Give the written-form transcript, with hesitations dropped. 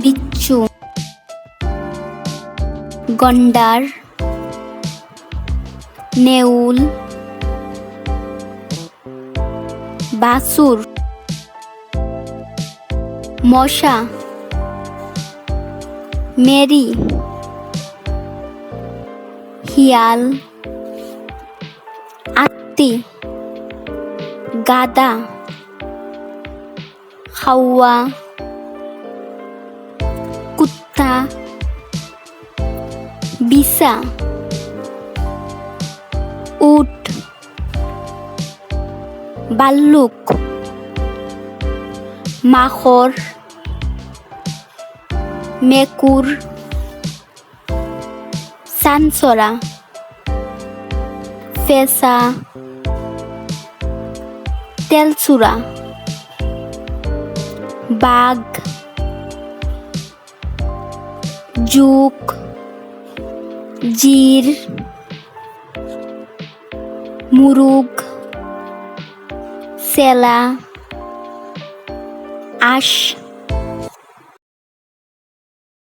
বিচ্ছু, গন্ডার, নেউল, বাছুর, মশা, মেরি, হিয়াল, আত্তি, গাদা, হাওয়া, কুত্তা, বিছা, উট, বাল্লুক, মাখর, মেকুর, সানসরা, ফেসা, তেলচুরা, বাঘ, জুক, জির, মুরুগ, সেলা, আঁশ।